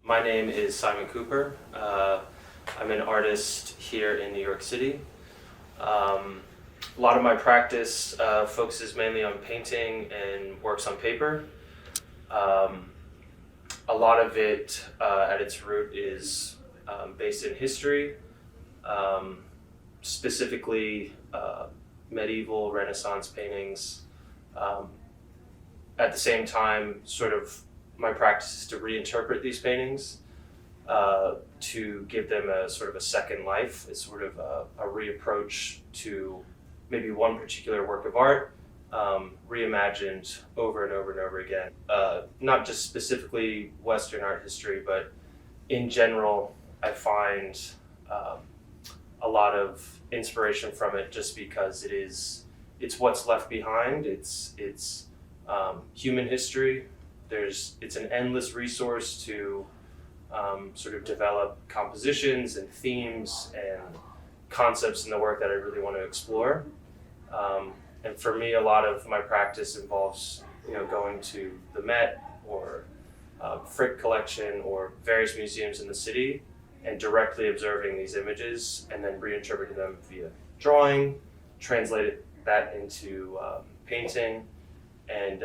My name is Simon Cooper. I'm an artist here in New York City. A lot of my practice focuses mainly on painting and works on paper. Um, a lot of it at its root is based in history, um, specifically medieval Renaissance paintings. Um, at the same time, sort of my practice is to reinterpret these paintings to give them a sort of a second life. It's sort of a reapproach to maybe one particular work of art, reimagined over and over and over again. Not just specifically Western art history, but in general, I find a lot of inspiration from it just because it's what's left behind. It's human history. It's an endless resource to sort of develop compositions and themes and concepts in the work that I really want to explore. And for me, a lot of my practice involves, going to the Met or Frick collection or various museums in the city and directly observing these images and then reinterpreting them via drawing, translate that into painting, and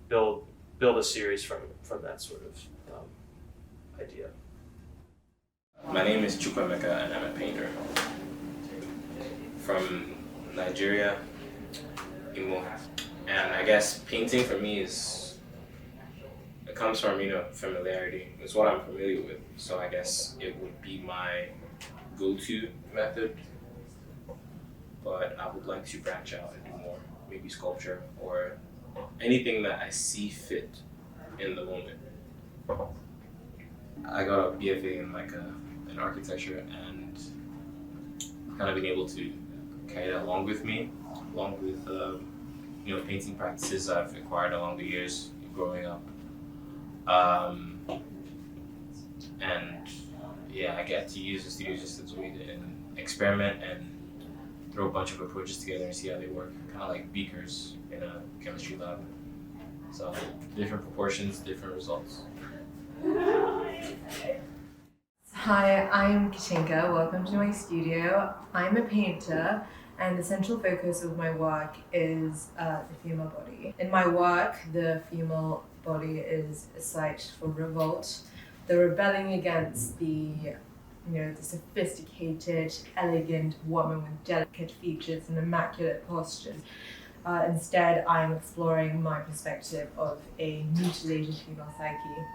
build a series from that sort of idea. My name is Chukwemeka and I'm a painter from Nigeria, Imo. And I guess painting for me it comes from, familiarity. It's what I'm familiar with. So I guess it would be my go-to method. But I would like to branch out and do more, maybe sculpture or anything that I see fit in the moment. I got a BFA in architecture and kind of been able to carry that along with me, along with painting practices I've acquired along the years growing up. And yeah, I get to use the studio just as a way to experiment and throw a bunch of approaches together and see how they work, kind of like beakers in a chemistry lab. So different proportions, different results. Hi, I'm Katinka. Welcome to my studio. I'm a painter, and the central focus of my work is the female body. In my work, the female body is a site for revolt. They're rebelling against the sophisticated, elegant woman with delicate features and immaculate postures. Instead, I'm exploring my perspective of a mutilated female psyche.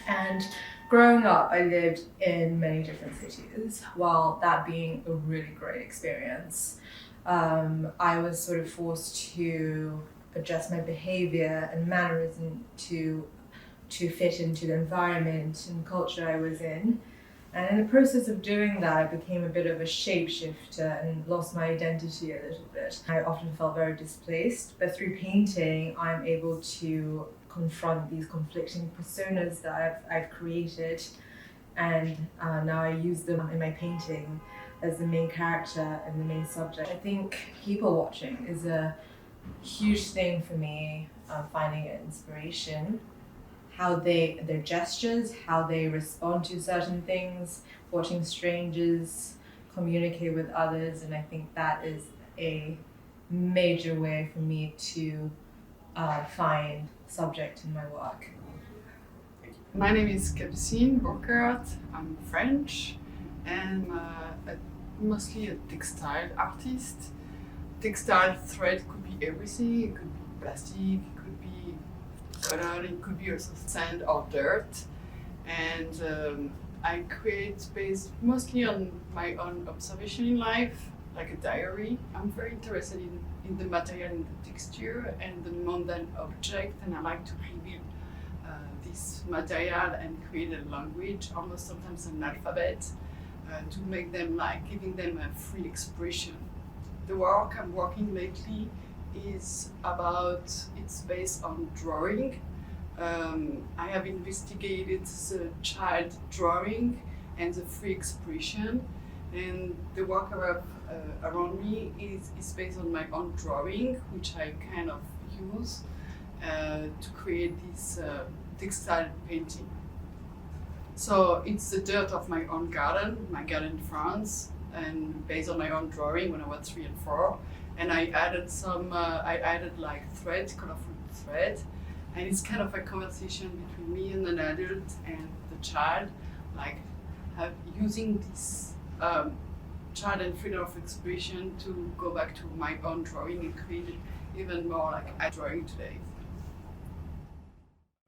And growing up, I lived in many different cities, while that being a really great experience. I was sort of forced to adjust my behavior and mannerism to fit into the environment and culture I was in. And in the process of doing that, I became a bit of a shapeshifter and lost my identity a little bit. I often felt very displaced, but through painting, I'm able to confront these conflicting personas that I've created, and now I use them in my painting as the main character and the main subject. I think people watching is a huge thing for me, finding an inspiration. Their gestures, how they respond to certain things, watching strangers communicate with others, and I think that is a major way for me to find subject in my work. My name is Capucine Burkhardt. I'm French and mostly a textile artist. Textile thread could be everything. It could be plastic, it could be cotton, it could be also sand or dirt. And I create based mostly on my own observation in life, like a diary. I'm very interested in the material and the texture and the mundane object, and I like to reveal this material and create a language, almost sometimes an alphabet, to make them giving them a free expression. The work I'm working lately it's based on drawing. I have investigated the child drawing and the free expression, and the work around me is based on my own drawing, which I kind of use to create this textile painting. So it's the dirt of my own garden, my garden in France, and based on my own drawing when I was 3 and 4. And I added like thread, colorful thread, and it's kind of a conversation between me and an adult and the child, like using this child and freedom of expression to go back to my own drawing and create even more like I drawing today.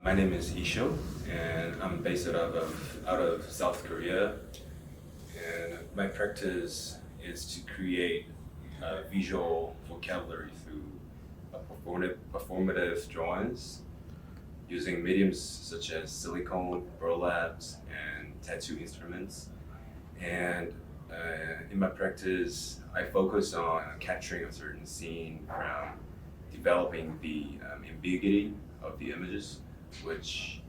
My name is Isho, and I'm based out of South Korea. And my practice is to create visual vocabulary through performative drawings using mediums such as silicone, burlaps, and tattoo instruments. And in my practice, I focus on capturing a certain scene from developing the ambiguity of the images, which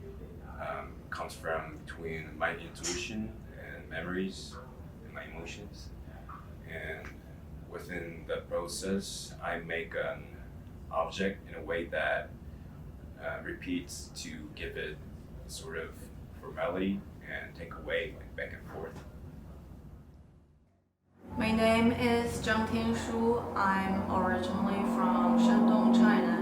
comes from between my intuition and memories and my emotions. And within the process, I make an object in a way that repeats to give it sort of formality and take away like back and forth. My name is Zhang Tianshu. I'm originally from Shandong, China.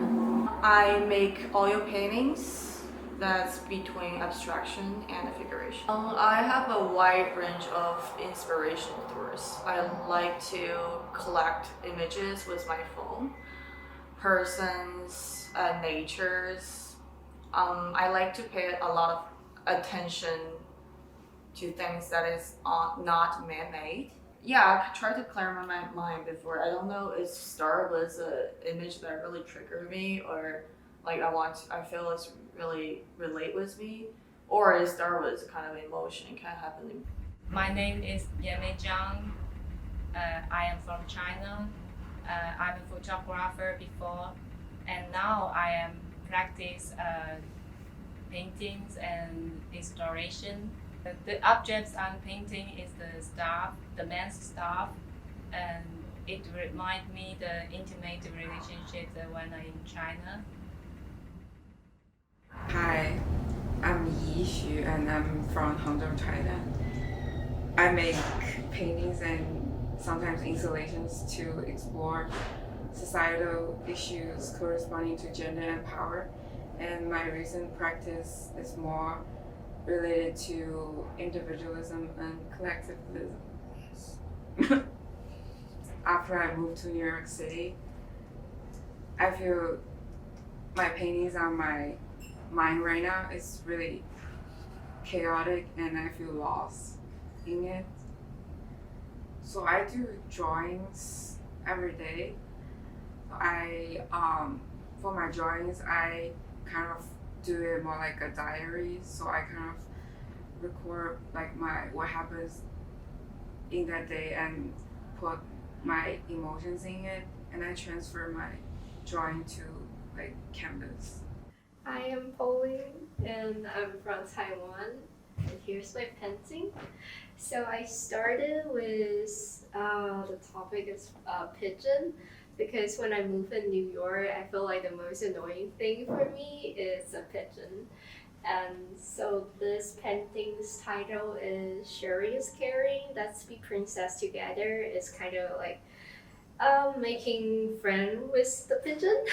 I make oil paintings that's between abstraction and figuration. I have a wide range of inspiration sources. I like to collect images with my phone, persons, natures. I like to pay a lot of attention to things that is not man-made. Yeah, I tried to clear my mind before. I don't know if Star was an image that really triggered me, or like I feel it's really relate with me, or is Star was kind of emotion kind of happening. My name is Yanmei Zhang. I am from China. I'm a photographer before, and now I am practice paintings and installation. The objects I'm painting is the staff, the man's staff, and it reminds me the intimate relationship that when I'm in China. Hi, I'm Yi Xu and I'm from Hangzhou, China. I make paintings and sometimes installations to explore societal issues corresponding to gender and power, and my recent practice is more related to individualism and collectivism. After I moved to New York City, I feel my paintings on my mind right now is really chaotic and I feel lost in it. So I do drawings every day. For my drawings, I kind of do it more like a diary. So I kind of record like what happens in that day and put my emotions in it, and I transfer my drawing to like canvas. I am Pauline and I'm from Taiwan, and here's my painting. So I started with the topic is pigeon, because when I moved in New York, I feel like the most annoying thing for me is a pigeon. And so this painting's title is Sharing is Caring. Let's be princess together. It's kind of like making friends with the pigeon.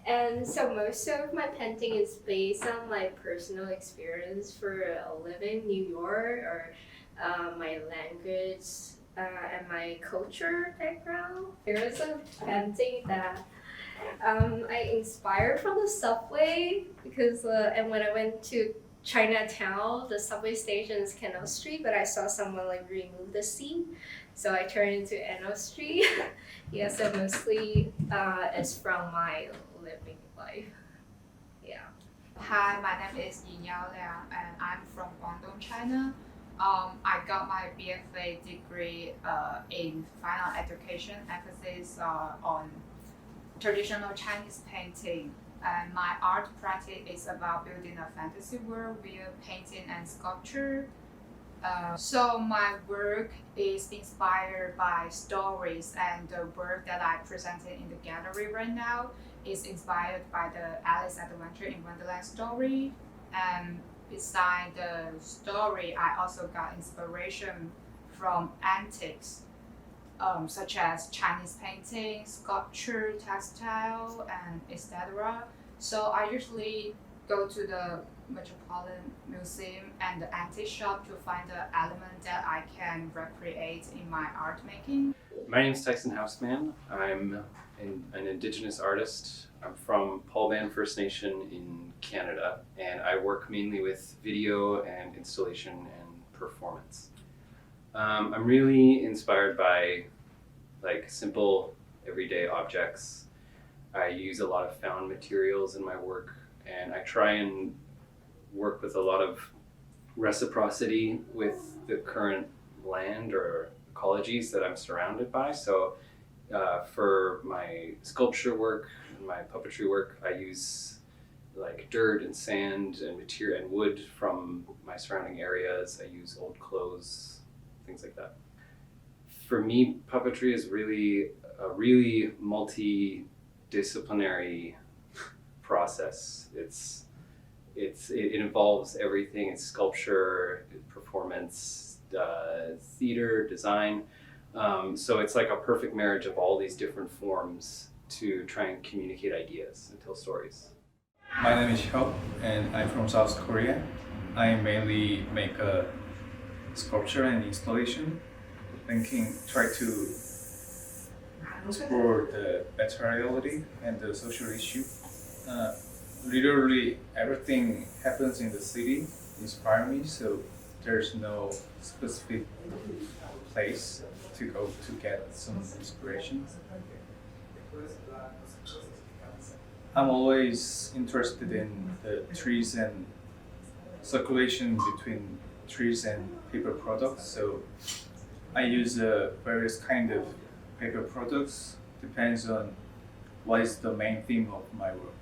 And so most of my painting is based on my personal experience for living in New York, or my language and my culture background. There is a painting that I inspired from the subway, because and when I went to Chinatown, the subway station is Canal Street, but I saw someone like remove the seat, so I turned into Anno Street. Yeah, so mostly it's from my living life. Yeah. Hi, my name is Yinyao Liang and I'm from Guangdong, China. I got my BFA degree in final education, emphasis on traditional Chinese painting. And my art practice is about building a fantasy world via painting and sculpture. So my work is inspired by stories, and the work that I presented in the gallery right now is inspired by the Alice Adventure in Wonderland story. And Besides the story, I also got inspiration from antiques, such as Chinese painting, sculpture, textile, and etc. So I usually go to the Metropolitan Museum and the antique shop to find the element that I can recreate in my art making. My name is Tyson Houseman. I'm an Indigenous artist. I'm from Paul Band First Nation in Canada, and I work mainly with video and installation and performance. I'm really inspired by like simple everyday objects. I use a lot of found materials in my work, and I try and work with a lot of reciprocity with the current land or ecologies that I'm surrounded by. So for my sculpture work and my puppetry work, I use like dirt and sand and material and wood from my surrounding areas. I use old clothes, things like that. For me, puppetry is really a really multidisciplinary process. It involves everything. It's sculpture, performance, theater, design. So it's like a perfect marriage of all these different forms to try and communicate ideas and tell stories. My name is Hyuk, and I'm from South Korea. I mainly make a sculpture and installation, try to explore the materiality and the social issue. Literally everything happens in the city inspire me, so there's no specific place to go to get some inspiration. I'm always interested in the trees and circulation between trees and paper products, so I use various kind of paper products, depends on what is the main theme of my work.